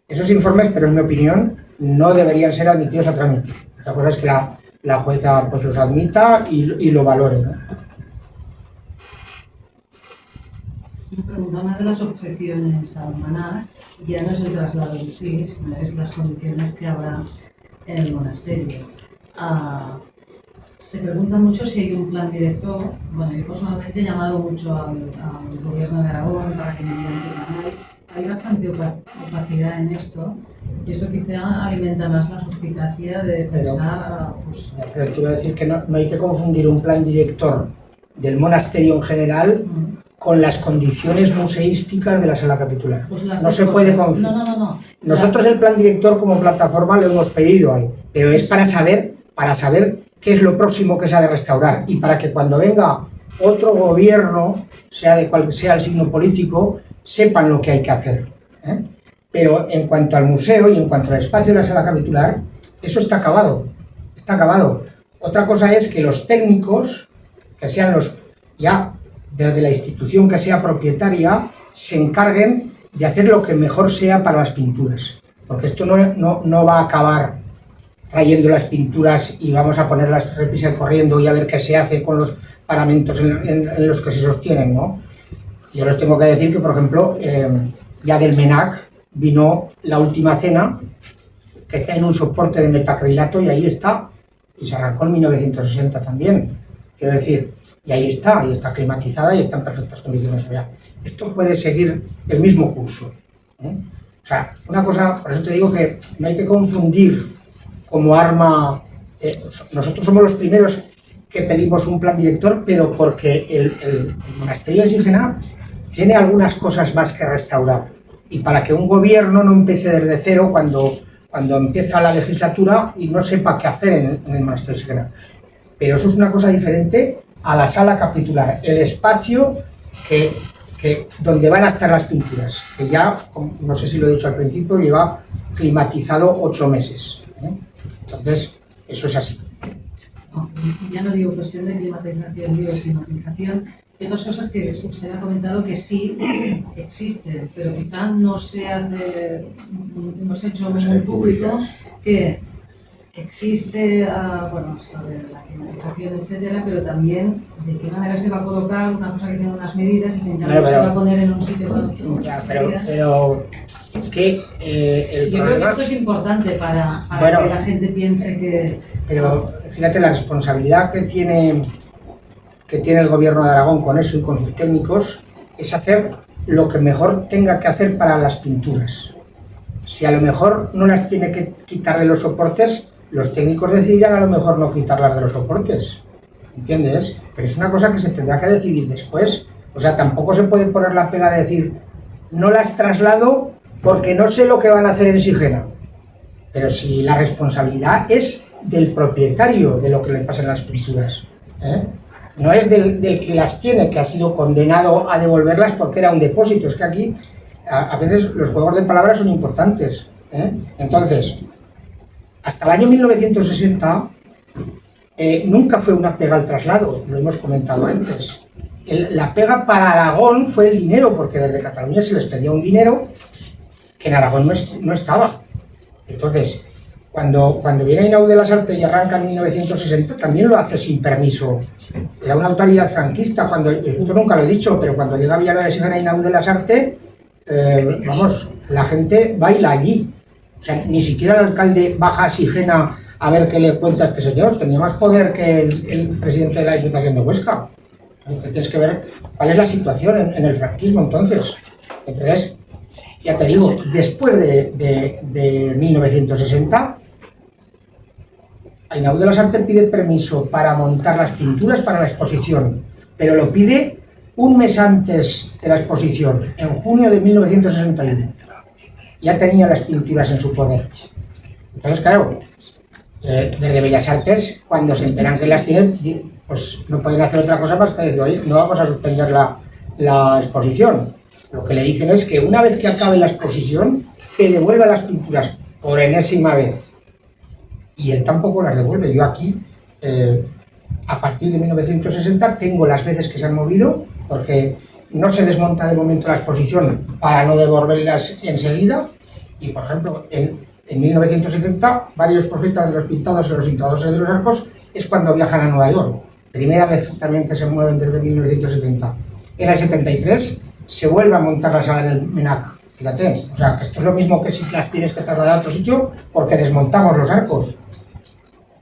esos informes, pero en mi opinión, no deberían ser admitidos a trámite. La cosa es que la jueza pues los admita y lo valore, ¿no? Una de las objeciones al MENAC ya no es el traslado en sí, sino es las condiciones que habrá en el monasterio. se pregunta mucho si hay un plan director. Bueno, yo personalmente he llamado mucho al gobierno de Aragón para que me digan que hay bastante opacidad en esto, y esto quizá alimenta más la suspicacia de pensar, pues... Pero quiero decir que no hay que confundir un plan director del monasterio en general con las condiciones museísticas de la sala capitular. Pues las no dos se puede cosas. confundir. No. Nosotros el plan director como plataforma lo hemos pedido algo, pero es para saber qué es lo próximo que se ha de restaurar, y para que cuando venga otro gobierno, sea de cual sea el signo político, sepan lo que hay que hacer, ¿eh? Pero en cuanto al museo y en cuanto al espacio de la sala capitular, eso está acabado. Está acabado. Otra cosa es que los técnicos, que sean los ya desde la institución que sea propietaria, se encarguen de hacer lo que mejor sea para las pinturas. Porque esto no va a acabar trayendo las pinturas y vamos a ponerlas repisa corriendo y a ver qué se hace con los paramentos en los que se sostienen, ¿no? Yo les tengo que decir que, por ejemplo, ya del MENAC vino La Última Cena, que está en un soporte de metacrilato, y ahí está, y se arrancó en 1960 también, quiero decir, y ahí está climatizada y está en perfectas condiciones. O sea, esto puede seguir el mismo curso, ¿eh? O sea, una cosa, por eso te digo que no hay que confundir como arma. Nosotros somos los primeros que pedimos un plan director, pero porque el monasterio de Sigena tiene algunas cosas más que restaurar, y para que un gobierno no empiece desde cero cuando empieza la legislatura y no sepa qué hacer en el monasterio de Sigena. Pero eso es una cosa diferente a la sala capitular, el espacio donde van a estar las pinturas, que ya, no sé si lo he dicho al principio, lleva climatizado 8 meses, ¿eh? Entonces, eso es así. No, ya no digo cuestión de climatización, digo climatización de otras cosas que usted ha comentado que sí existen, pero quizá no se ha hecho muy público que existe, bueno, esto de la climatización, etcétera, pero también de qué manera se va a colocar una cosa que tiene unas medidas y que en cambio se va a poner en un sitio con otras medidas. Pero es que yo creo que esto es importante para que la gente piense que... Pero fíjate la responsabilidad que tiene el gobierno de Aragón con eso y con sus técnicos, es hacer lo que mejor tenga que hacer para las pinturas. Si a lo mejor no las tiene que quitar de los soportes, los técnicos decidirán a lo mejor no quitarlas de los soportes, ¿entiendes? Pero es una cosa que se tendrá que decidir después. O sea, tampoco se puede poner la pega de decir no las traslado porque no sé lo que van a hacer en Sigena. Pero si la responsabilidad es del propietario de lo que le pasa en las pinturas, ¿eh? No es del que las tiene, que ha sido condenado a devolverlas porque era un depósito. Es que aquí a veces los juegos de palabras son importantes, ¿eh? Entonces, hasta el año 1960 nunca fue una pega al traslado, lo hemos comentado antes. La pega para Aragón fue el dinero, porque desde Cataluña se les pedía un dinero que en Aragón no estaba. Entonces, cuando viene Ainhoa de las Artes y arranca en 1960, también lo hace sin permiso. Era una autoridad franquista, esto nunca lo he dicho, pero cuando llega a Villanueva de Sigena Ainhoa de las Artes, vamos, la gente baila allí. O sea, ni siquiera el alcalde baja a Sigena a ver qué le cuenta a este señor. Tenía más poder que el presidente de la Diputación de Huesca. Entonces, tienes que ver cuál es la situación en el franquismo entonces. Entonces, ya te digo, después de 1960, Ainhoa de las Artes pide permiso para montar las pinturas para la exposición, pero lo pide un mes antes de la exposición, en junio de 1961. Ya tenía las pinturas en su poder. Entonces, claro, desde Bellas Artes, cuando se enteran que las tienen, pues no pueden hacer otra cosa más que decir, oye, no vamos a suspender la exposición. Lo que le dicen es que una vez que acabe la exposición, que devuelva las pinturas por enésima vez. Y él tampoco las devuelve. Yo aquí, a partir de 1960, tengo las veces que se han movido, porque no se desmonta de momento la exposición para no devolverlas enseguida. Y, por ejemplo, en 1970, varios profetas de los pintados y los intradores de los arcos es cuando viajan a Nueva York. Primera vez también que se mueven desde 1970. En el 73 se vuelve a montar la sala en el MENAC. Fíjate, o sea, que esto es lo mismo que si las tienes que trasladar a otro sitio porque desmontamos los arcos.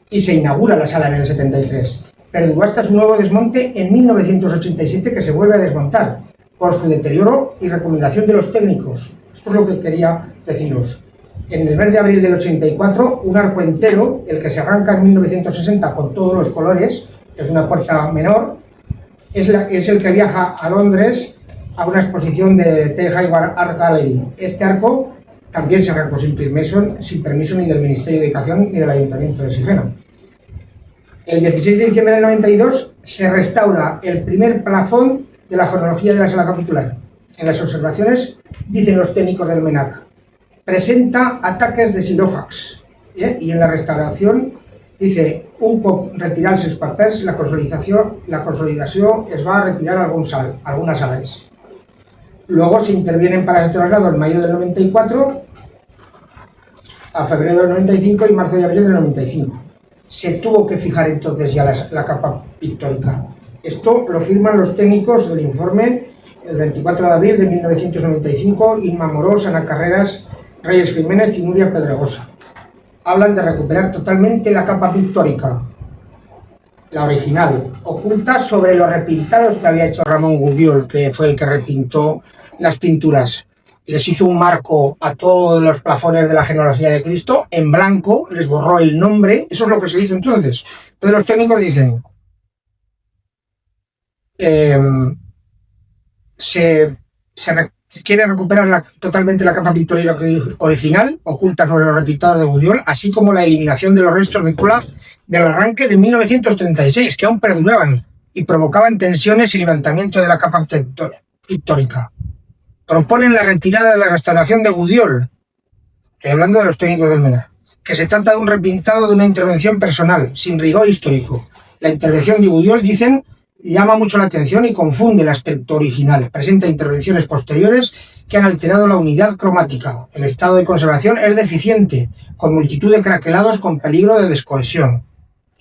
y se inaugura la sala en el 73. Perduró hasta su nuevo desmonte en 1987, que se vuelve a desmontar por su deterioro y recomendación de los técnicos. Esto es lo que quería deciros. En el mes de abril del 84, un arco entero, el que se arranca en 1960 con todos los colores, que es una puerta menor, es el que viaja a Londres a una exposición de Tate Hayward Art Gallery. Este arco también se arrancó sin permiso ni del Ministerio de Educación ni del Ayuntamiento de Sigena. El 16 de diciembre del 92 se restaura el primer plafón de la cronología de la sala capitular. En las observaciones dicen los técnicos del MENAC: presenta ataques de silofax. Y en la restauración dice: un cop retirar els papers, la consolidació es va a retirar algunas sales. Luego se intervienen para ese traslado en mayo del 94, a febrero del 95 y marzo y abril del 95. Se tuvo que fijar entonces ya la capa pictórica. Esto lo firman los técnicos del informe el 24 de abril de 1995, Inma Morós, Ana Carreras, Reyes Jiménez y Nuria Pedregosa. Hablan de recuperar totalmente la capa pictórica, la original, oculta sobre los repintados que había hecho Ramón Gudiol, que fue el que repintó las pinturas. Les hizo un marco a todos los plafones de la genealogía de Cristo en blanco, les borró el nombre. Eso es lo que se hizo entonces. Entonces los técnicos dicen: se quiere recuperar totalmente la capa pictórica original, oculta sobre los repintados de Gudiol, así como la eliminación de los restos de cola del arranque de 1936, que aún perduraban y provocaban tensiones y levantamiento de la capa pictórica. Proponen la retirada de la restauración de Gudiol, estoy hablando de los técnicos del MENA, que se trata de un repintado de una intervención personal, sin rigor histórico. La intervención de Gudiol, dicen, llama mucho la atención y confunde el aspecto original. Presenta intervenciones posteriores que han alterado la unidad cromática. El estado de conservación es deficiente, con multitud de craquelados con peligro de descohesión.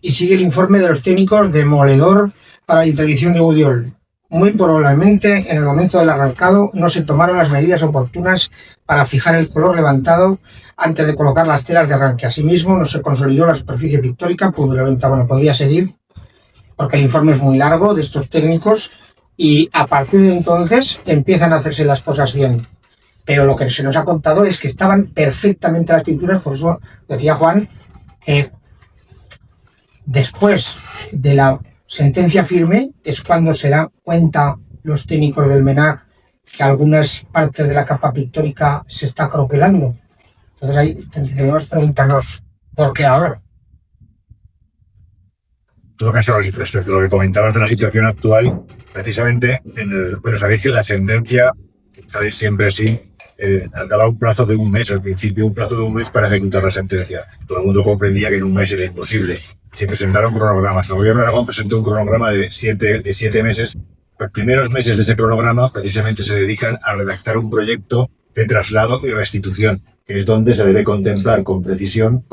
Y sigue el informe de los técnicos demoledor para la intervención de Gudiol. Muy probablemente, en el momento del arrancado, no se tomaron las medidas oportunas para fijar el color levantado antes de colocar las telas de arranque. Asimismo, no se consolidó la superficie pictórica. Podría seguir, porque el informe es muy largo de estos técnicos, y a partir de entonces empiezan a hacerse las cosas bien. Pero lo que se nos ha contado es que estaban perfectamente las pinturas. Por eso decía Juan que después de la sentencia firme es cuando se da cuenta los técnicos del MENAC que algunas partes de la capa pictórica se está croquelando. Entonces ahí debemos preguntarnos ¿por qué ahora? En todo caso, respecto a lo que comentabas de la situación actual, precisamente, bueno, sabéis que la sentencia, sabéis siempre así, acaba un plazo de un mes, al principio un plazo de un mes para ejecutar la sentencia. Todo el mundo comprendía que en un mes era imposible. Se presentaron cronogramas. El gobierno de Aragón presentó un cronograma de 7 meses. Los primeros meses de ese cronograma precisamente se dedican a redactar un proyecto de traslado y restitución, que es donde se debe contemplar con precisión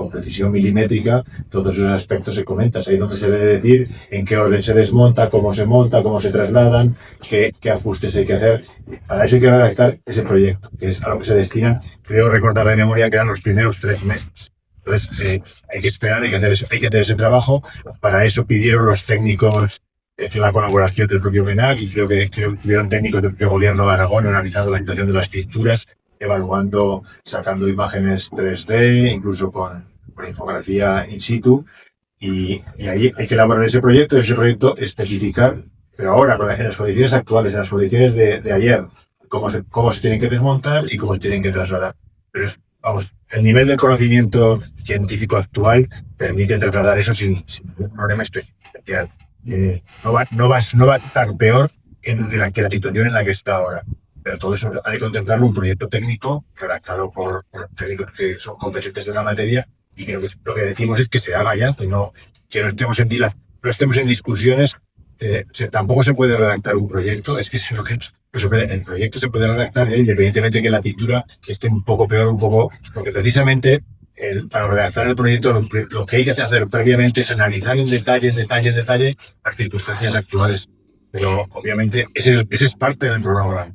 milimétrica, todos esos aspectos se comentan. Ahí donde se debe decir en qué orden se desmonta, cómo se trasladan, qué ajustes hay que hacer. Para eso hay que redactar ese proyecto, que es a lo que se destinan, creo recordar de memoria que eran los primeros 3 meses. Entonces hay que esperar, hay que hacer ese trabajo. Para eso pidieron los técnicos la colaboración del propio MENAC, y creo que tuvieron técnicos del propio gobierno de Aragón analizando la situación de las pinturas, evaluando, sacando imágenes 3D, incluso con infografía in situ, y ahí hay que elaborar ese proyecto especificar, pero ahora en las condiciones actuales, en las condiciones de ayer, cómo se tienen que desmontar y cómo se tienen que trasladar. Pero el nivel de conocimiento científico actual permite trasladar eso sin ningún problema especial. No va a estar peor que la situación en la que está ahora. Pero todo eso hay que contemplarlo, un proyecto técnico redactado por técnicos que son competentes de la materia, y creo que lo que decimos es que se haga ya, que no estemos en discusiones. Tampoco se puede redactar un proyecto, es que el proyecto se puede redactar independientemente que la pintura esté un poco peor, porque precisamente para redactar el proyecto lo que hay que hacer previamente es analizar en detalle las circunstancias actuales. Pero obviamente ese es parte del cronograma.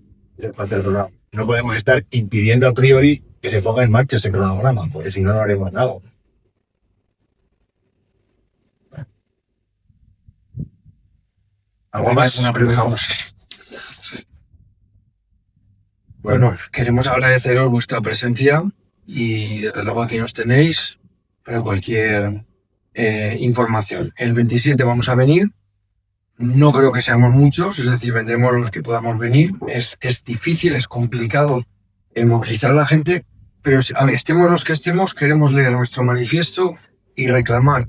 No podemos estar impidiendo a priori que se ponga en marcha ese cronograma, porque si no, no haremos nada. ¿Algo más? Bueno, queremos agradeceros vuestra presencia y desde luego aquí nos tenéis para cualquier información. El 27 vamos a venir. No creo que seamos muchos, es decir, vendremos los que podamos venir. Es difícil, es complicado movilizar a la gente, pero estemos los que estemos, queremos leer nuestro manifiesto y reclamar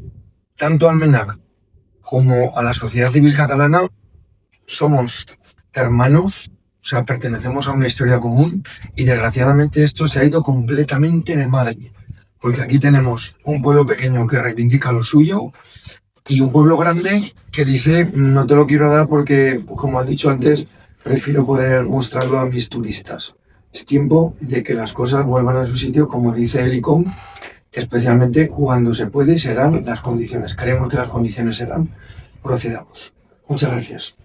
tanto al MENAC como a la sociedad civil catalana. Somos hermanos, o sea, pertenecemos a una historia común y desgraciadamente esto se ha ido completamente de madre, porque aquí tenemos un pueblo pequeño que reivindica lo suyo y un pueblo grande que dice no te lo quiero dar porque, como he dicho antes, prefiero poder mostrarlo a mis turistas. Es tiempo de que las cosas vuelvan a su sitio, como dice el ICOM, especialmente cuando se puede y se dan las condiciones. Creemos que las condiciones se dan. Procedamos. Muchas gracias.